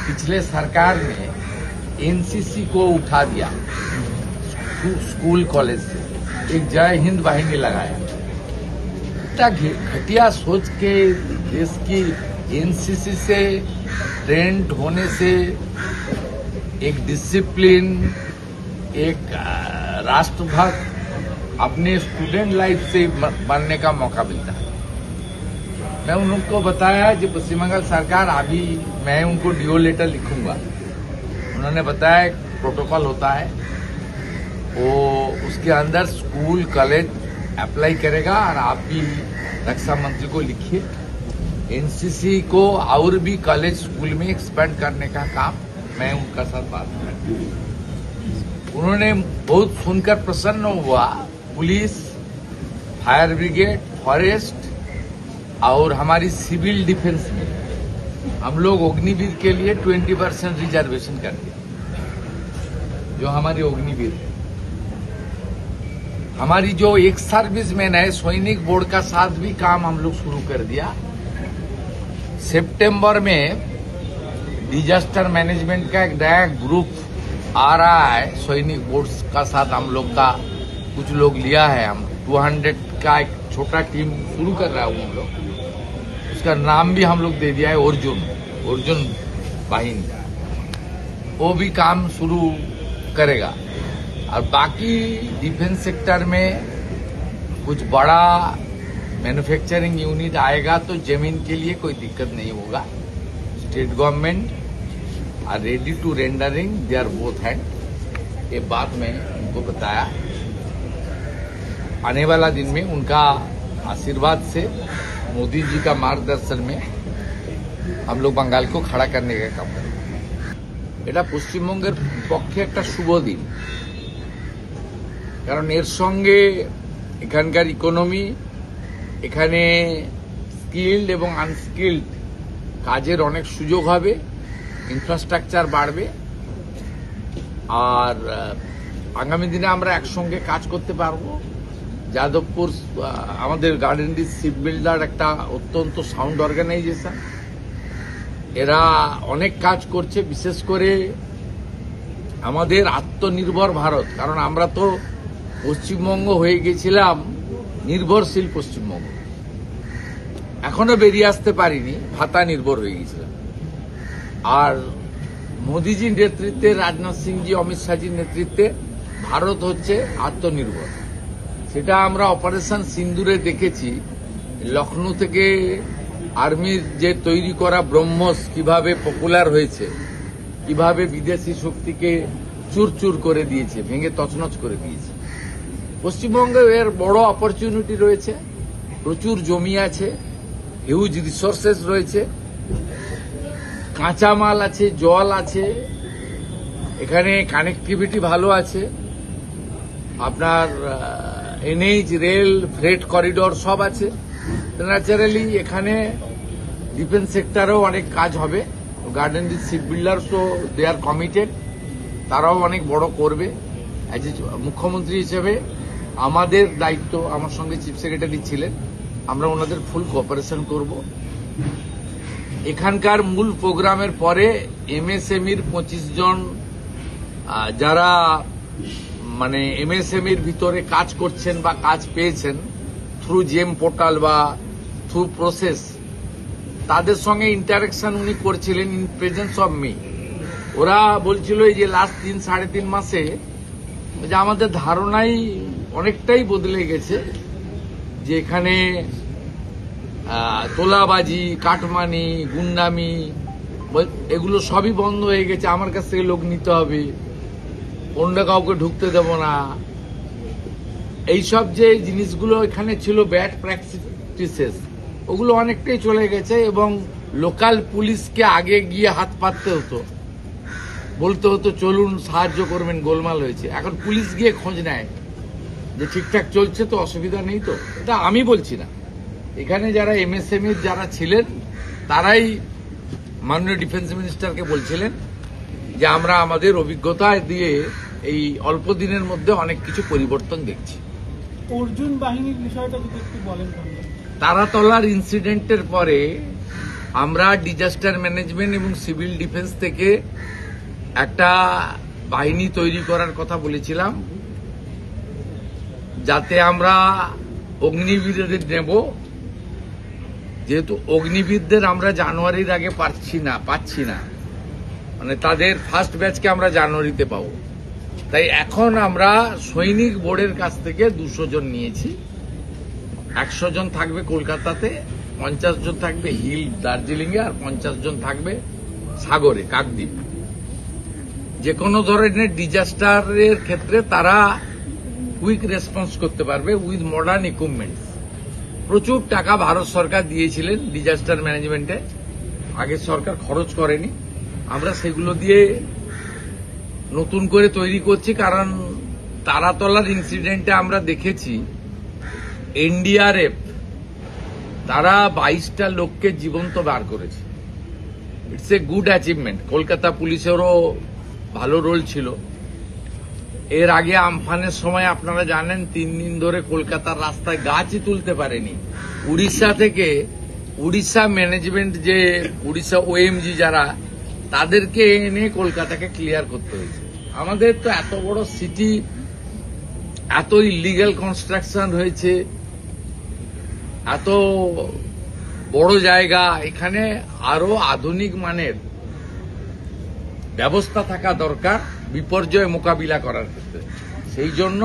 पिछले सरकार ने एनसीसी को उठा दिया स्कूल कॉलेज से, एक जय हिंद वाहिनी लगाया। इतना घटिया सोच के देश की एनसीसी से ट्रेंड होने से एक डिसिप्लिन, एक राष्ट्रभक्त अपने स्टूडेंट लाइफ से बनने का मौका मिलता है। मैं उन लोगों को बताया जो पश्चिम बंगाल सरकार, अभी मैं उनको डीओ लेटर लिखूंगा। उन्होंने बताया एक प्रोटोकॉल होता है, वो उसके अंदर स्कूल कॉलेज अप्लाई करेगा और आप भी रक्षा मंत्री को लिखिए एनसीसी को और भी कॉलेज स्कूल में एक्सपेंड करने का काम मैं उनका साथ बात करूं। उन्होंने बहुत सुनकर प्रसन्न हुआ। पुलिस, फायर ब्रिगेड, फॉरेस्ट और हमारी सिविल डिफेंस में हम लोग अग्निवीर के लिए 20% रिजर्वेशन कर दिया। जो हमारी अग्निवीर है, हमारी जो एक सर्विसमैन है, सैनिक बोर्ड का साथ भी काम हम लोग शुरू कर दिया। सितंबर में डिजास्टर मैनेजमेंट का एक नया ग्रुप आ रहा है, सैनिक बोर्ड का साथ हम लोग का कुछ लोग लिया है। हम 200 का एक छोटा टीम शुरू कर रहा हूँ हम लोग। उसका नाम भी हम लोग दे दिया है अर्जुन वाहिनी। वो भी काम शुरू करेगा। और बाकी डिफेंस सेक्टर में कुछ बड़ा मैन्युफैक्चरिंग यूनिट आएगा तो जमीन के लिए कोई दिक्कत नहीं होगा। State government are ready to rendering their both hand. ये बात मैं उनको बताया। आने वाला दिन में उनका आशीर्वाद से, मोदी जी का मार्गदर्शन में हम लोग बंगाल को खड़ा करने का काम करेंगे। এটা পশ্চিমবঙ্গের পক্ষে একটা শুভ দিন, কারণ এর সঙ্গে এখানকার ইকোনমি, এখানে স্কিল্ড এবং আনস্কিল্ড কাজের অনেক সুযোগ হবে, ইনফ্রাস্ট্রাকচার বাড়বে। আর আগামী দিনে আমরা একসঙ্গে কাজ করতে পারবো। যাদবপুর আমাদের গার্ডেন রিচ শিপ বিল্ডার একটা অত্যন্ত সাউন্ড অর্গানাইজেশন। এরা অনেক কাজ করছে, বিশেষ করে আমাদের আত্মনির্ভর ভারত। কারণ আমরা তো পশ্চিমবঙ্গ হয়ে গেছিলাম নির্ভরশীল পশ্চিমবঙ্গ, এখনো বেরিয়ে আসতে পারিনি, ভাতা নির্ভর হয়ে গেছিলাম। আর মোদিজির নেতৃত্বে, রাজনাথ সিংজি, অমিত শাহজির নেতৃত্বে ভারত হচ্ছে আত্মনির্ভর। সেটা আমরা অপারেশন সিন্দুরে দেখেছি। লখনৌ থেকে আর্মির যে তৈরি করা ব্রহ্মস কিভাবে পপুলার হয়েছে, কিভাবে বিদেশি শক্তিকে চুরচুর করে দিয়েছে, ভেঙে তছনছ করে দিয়েছে। পশ্চিমবঙ্গে এর বড় অপরচুনিটি রয়েছে, প্রচুর জমি আছে, হিউজ রিসোর্সেস রয়েছে, কাঁচামাল আছে, জল আছে, এখানে কানেক্টিভিটি ভালো আছে, আপনার এনএইচ, রেল, ফ্রেট করিডোর সব আছে। ন্যাচারালি এখানে ডিফেন্স সেক্টরেও অনেক কাজ হবে। গার্ডেন রিচ শিপ বিল্ডার্সও দে আর কমিটেড, তারাও অনেক বড় করবে। অ্যাজ এ মুখ্যমন্ত্রী হিসেবে আমাদের দায়িত্ব, আমার সঙ্গে চিফ সেক্রেটারি ছিলেন, আমরা ওনাদের ফুল কোঅপারেশন করব। এখানকার মূল প্রোগ্রামের পরে এমএসএমইর 25 জন যারা মানে এমএসএমইর ভিতরে কাজ করছেন বা কাজ পেয়েছেন থ্রু জেম পোর্টাল বা থ্রু প্রসেস, তাদের সঙ্গে ইন্টারাকশন উনি করছিলেন ইন প্রেজেন্স অফ মি। ওরা বলছিল এই যে লাস্ট 3-3.5 মাসে যে আমাদের ধারণাই অনেকটাই বদলে গেছে, যে এখানে তোলাবাজি, কাটমানি, গুন্ডামি এগুলো সবই বন্ধ হয়ে গেছে। আমার কাছ থেকে লোক নিতে হবে, অন্য কাউকে ঢুকতে দেব না। এইসব যে জিনিসগুলো এখানে ছিল, ব্যাড প্র্যাকটিসেস, ওগুলো অনেকটাই চলে গেছে। এবং লোকাল পুলিশকে আগে গিয়ে হাত পাততে হতো, বলতে হতো চলুন সাহায্য করবেন, গোলমাল হয়েছে। এখন পুলিশ গিয়ে খোঁজ নেয় যে ঠিকঠাক চলছে তো, অসুবিধা নেই তো। এটা আমি বলছি না, এখানে যারা এমএসএমই যারা ছিলেন তারাই মাননীয় ডিফেন্স মিনিস্টারকে বলছিলেন যে আমরা আমাদের অভিজ্ঞতা দিয়ে এই অল্প দিনের মধ্যে অনেক কিছু পরিবর্তন দেখছি। অর্জুন বাহিনীর বিষয়টা যদি একটু বলেন। তারাতলার ইনসিডেন্টের পরে আমরা ডিজাস্টার ম্যানেজমেন্ট এবং সিভিল ডিফেন্স থেকে একটা বাহিনী তৈরি করার কথা বলেছিলাম, যাতে আমরা অগ্নিবীরদের নেব। যেহেতু অগ্নিবীরদের আমরা জানুয়ারির আগে পাচ্ছি না, মানে তাদের ফার্স্ট ব্যাচকে আমরা জানুয়ারিতে পাবো। তাই এখন আমরা সৈনিক বোর্ডের কাছ থেকে 200 জন নিয়েছি। 100 জন থাকবে কলকাতাতে, 50 জন থাকবে হিল দার্জিলিংয়ে, আর 50 জন থাকবে সাগরে কাকদ্বীপ। যে কোনো ধরনের ডিজাস্টারের ক্ষেত্রে তারা কুইক রেসপন্স করতে পারবে উইথ মডার্ন ইকুইপমেন্ট। প্রচুর টাকা ভারত সরকার দিয়েছিলেন ডিজাস্টার ম্যানেজমেন্টে, আগের সরকার খরচ করেনি। আমরা সেগুলো দিয়ে নতুন করে তৈরি করছি, কারণ তারাতলার ইনসিডেন্টে আমরা দেখেছি এনডিআরএফ তারা 22টা লোককে জীবন্ত বার করেছে। It's a good achievement. Kolkata পুলিশেরও ভালো রোল ছিল। এর আগে আমফানের সময় আপনারা জানেন 3 দিন ধরে কলকাতার রাস্তায় গাছই তুলতে পারেনি। উড়িষ্যা ম্যানেজমেন্ট, যে উড়িষ্যা ওএমজি যারা, তাদেরকে এনে কলকাতাকে ক্লিয়ার করতে হয়েছে। আমাদের তো এত বড় সিটি, এত ইলিগাল কনস্ট্রাকশন হয়েছে, এত বড় জায়গা, এখানে আরো আধুনিক মানের ব্যবস্থা থাকা দরকার বিপর্যয় মোকাবিলা করার ক্ষেত্রে। সেই জন্য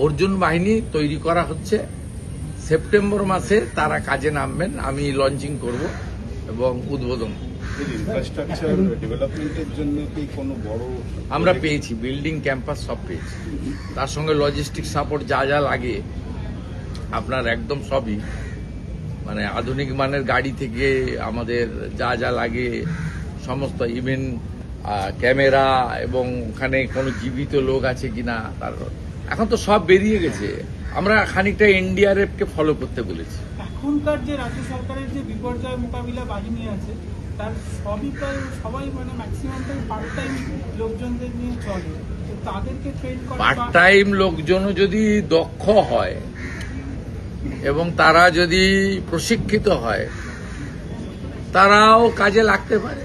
অর্জুন বাহিনী তৈরি করা হচ্ছে। সেপ্টেম্বর মাসে তারা কাজে নামবেন, আমি লঞ্চিং করব এবং উদ্বোধন। ইনফ্রাস্ট্রাকচার ডেভেলপমেন্টের জন্য কি কোনো বড় আমরা পেয়েছি, বিল্ডিং, ক্যাম্পাস সব পেয়েছি। তার সঙ্গে লজিস্টিক সাপোর্ট যা যা লাগে আপনার একদম সবই, মানে আধুনিক মানের গাড়ি থেকে আমাদের যা যা লাগে সমস্ত, ইভেন ক্যামেরা এবং ওখানে কোনো জীবিত লোক আছে কিনা, তার এখন তো সব বেরিয়ে গেছে। আমরা খানিকটা এনডিআরএফ কে ফলো করতে বলেছি। এখনকার যে রাজ্য সরকারের যে বিপর্যয় মোকাবিলা বাহিনী আছে, তার সবাই মানে ম্যাক্সিমামটাই পার্ট টাইম লোকজনদের নিয়ে চলে। তো তাদেরকে ট্রেন করা, পার্ট টাইম লোকজনও যদি দক্ষ হয় এবং তারা যদি প্রশিক্ষিত হয়, তারাও কাজে লাগতে পারে।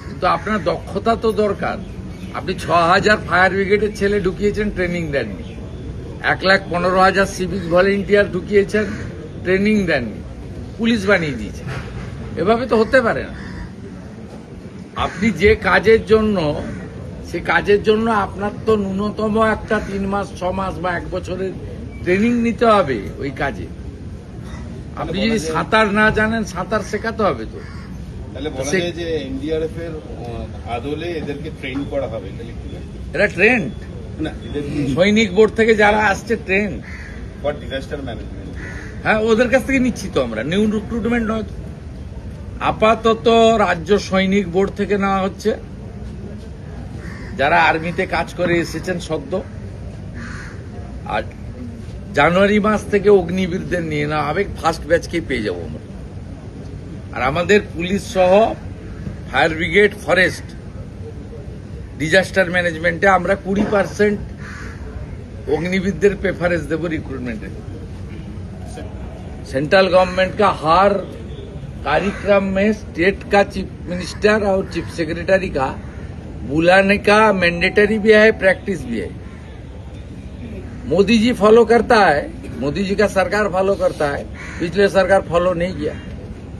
কিন্তু আপনার দক্ষতা তো দরকার। আপনি 6000 ফায়ার ব্রিগেডের ছেলে ঢুকিয়েছেন, ট্রেনিং দেননি। 1,15,000 সিভিক ভলেন্টিয়ার ঢুকিয়েছেন, ট্রেনিং দেননি, পুলিশ বানিয়ে দিয়েছেন। এভাবে তো হতে পারে না। আপনি যে কাজের জন্য, সে কাজের জন্য আপনার তো ন্যূনতম একটা 3 মাস, 6 মাস বা 1 বছরের ট্রেনিং নিতে হবে ওই কাজে। আপনি যদি সাঁতার না জানেন, সাঁতার শেখাতে হবে তো। তাহলে বলা যায় যে এনডিআরএফ এর আদলে এদেরকে ট্রেন করা হবে। এরা ট্রেন্ড না, সৈনিক বোর্ড থেকে যারা আসছে ট্রেন ফর ডিজাস্টার ম্যানেজমেন্ট। হ্যাঁ, ওদের কাছ থেকে নিচ্ছি তো আমরা। নিউ রিক্রুটমেন্ট নয়, আপাতত রাজ্য সৈনিক বোর্ড থেকে নেওয়া হচ্ছে, যারা আর্মিতে কাজ করে এসেছেন সদ্য। আর জানুয়ারি মাস থেকে অগ্নিবীরদের নিয়ে নেওয়া হবে, ফার্স্ট ব্যাচকেই পেয়ে যাবো আমরা। আর আমাদের পুলিশ সহ ফায়ার ব্রিগেড, ফরেস্ট, ডিজাস্টার ম্যানেজমেন্টে আমরা 20% অগ্নিবীরদের প্রেফারেন্স देव रिक्रूटमेंट में। सेंट्रल गवर्नमेंट का हर कार्यक्रम में स्टेट का चीफ मिनिस्टर और चीफ सेक्रेटरी का बुलाने का मैंडेटरी भी है, प्रैक्टिस भी है। मोदी जी फॉलो करता है, मोदी जी का सरकार फॉलो करता है, पिछले सरकार फॉलो नहीं किया।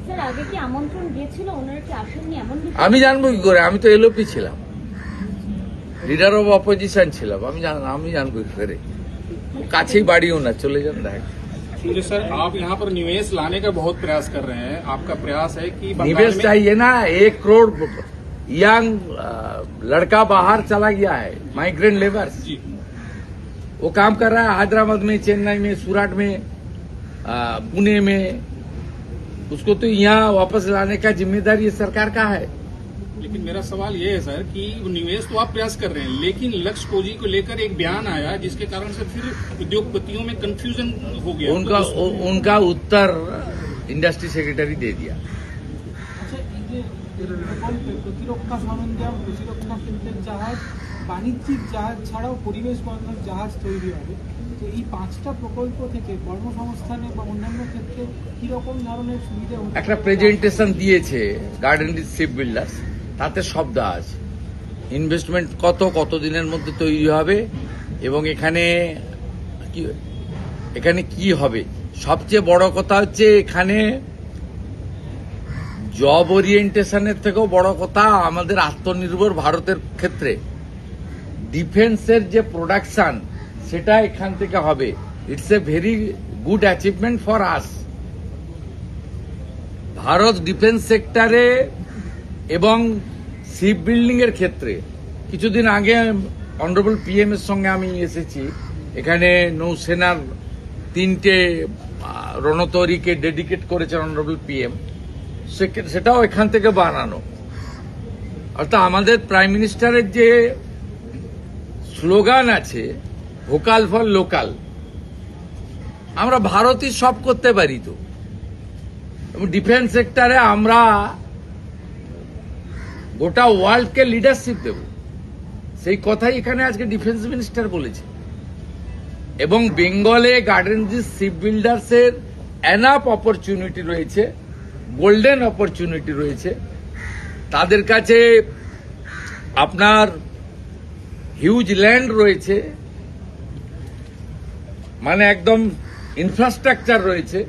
স্যার, আগে কি আমন্ত্রণ দিয়েছিল, ওনারা কি আসেননি এমন কিছু? আমি জানবো কি করে? আমি তো এলওপি ছিলাম, লিডার অফ অপোজিশন ছিলাম। আমি জানবো কি করে? কাছেই বাড়িও না, চলে যান দেখ। मुझे सर, आप यहाँ पर निवेश लाने का बहुत प्रयास कर रहे हैं। आपका प्रयास है कि बंगाल निवेश में चाहिए ना। 1 करोड़ यंग लड़का बाहर चला गया है, माइग्रेंट लेबर। जी, वो काम कर रहा है हैदराबाद में, चेन्नई में, सूरत में, पुणे में। उसको तो यहाँ वापस लाने का जिम्मेदारी ये सरकार का है। लेकिन मेरा सवाल ये है सर कि निवेश तो आप प्रयास कर रहे हैं, लेकिन लक्ष्य कोजी को लेकर एक बयान आया जिसके कारण से फिर उद्योगपतियों में कंफ्यूजन हो गया। उनका उत्तर इंडस्ट्री सेक्रेटरी दे दिया। আচ্ছা, এই যে এরকম প্রতিরক্ষা সরঞ্জাম, প্রতিরক্ষা শিল্পের জাহাজ, বাণিজ্যিক জাহাজ ছাড়াও পরিবেশ বান্ধব জাহাজ তৈরি হবে। তো এই 5টা প্রকল্প থেকে কর্মসংস্থানে বা অন্যান্য ক্ষেত্রে কিরকম ধরনের সুবিধা হতে একটা পারে? প্রেজেন্টেশন দিয়েছে গার্ডেন রিচ শিপ বিল্ডার্স, তাতে সব দেওয়া আছে। ইনভেস্টমেন্ট কত দিনের মধ্যে তৈরি হবে এবং এখানে কি হবে। সবচেয়ে বড় কথা হচ্ছে এখানে জব ওরিয়েন্টেশনের থেকেও বড় কথা আমাদের আত্মনির্ভর ভারতের ক্ষেত্রে ডিফেন্সের যে প্রোডাকশন সেটা এখান থেকে হবে। It's a very good achievement for us. Bharat defence সেক্টরে এবং শিপ বিল্ডিং এর ক্ষেত্রে কিছুদিন আগে অনারেবল পিএম এর সঙ্গে আমি এসেছি। এখানে নৌসেনার 3টে রণতরীকে ডেডিকেট করেছেন অনারেবল পিএম, সেটাও এখান থেকে বানানো। অর্থাৎ আমাদের প্রাইম মিনিস্টারের যে স্লোগান আছে ভোকাল ফর লোকাল, আমরা ভারতই সব করতে পারি। তো ডিফেন্স সেক্টরে আমরা গোটা ওয়ার্ল্ডকে লিডারশিপ দেব, সেই কথাই এখানে আজকে ডিফেন্স মিনিস্টার বলেছে। এবং বেঙ্গলে গার্ডেন রিচ শিপ বিল্ডার্স এর এনাফ অপরচুনিটি রয়েছে, গোল্ডেন অপরচুনিটি রয়েছে। তাদের কাছে আপনার হিউজ ল্যান্ড রয়েছে, মানে একদম ইনফ্রাস্ট্রাকচার রয়েছে।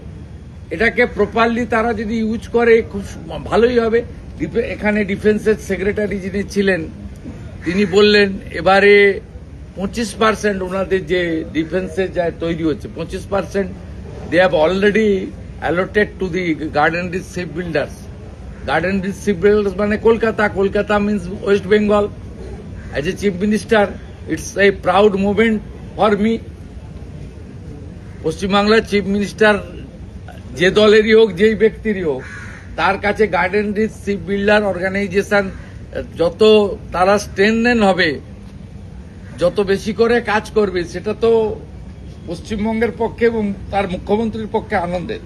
এটাকে প্রপারলি তারা যদি ইউজ করে খুব ভালোই হবে। এখানে ডিফেন্সের সেক্রেটারি যিনি ছিলেন তিনি বললেন এবারে 25% ওনাদের যে ডিফেন্সের যা তৈরি হচ্ছে 25% they have already allotted to the Garden Reach Shipbuilders. Garden Reach Shipbuilders মানে Kolkata means West Bengal. As a chief minister it's a proud movement for me. পশ্চিমবাংলার চিফ মিনিস্টার যে দলেরই হোক, যেই ব্যক্তিরই হোক, তার কাছে Garden Reach Shipbuilder organisation যত তারা স্ট্রেনথেন হবে, যত বেশি করে কাজ করবে, সেটা তো পশ্চিমবঙ্গের পক্ষে এবং তার মুখ্যমন্ত্রীর পক্ষে আনন্দের।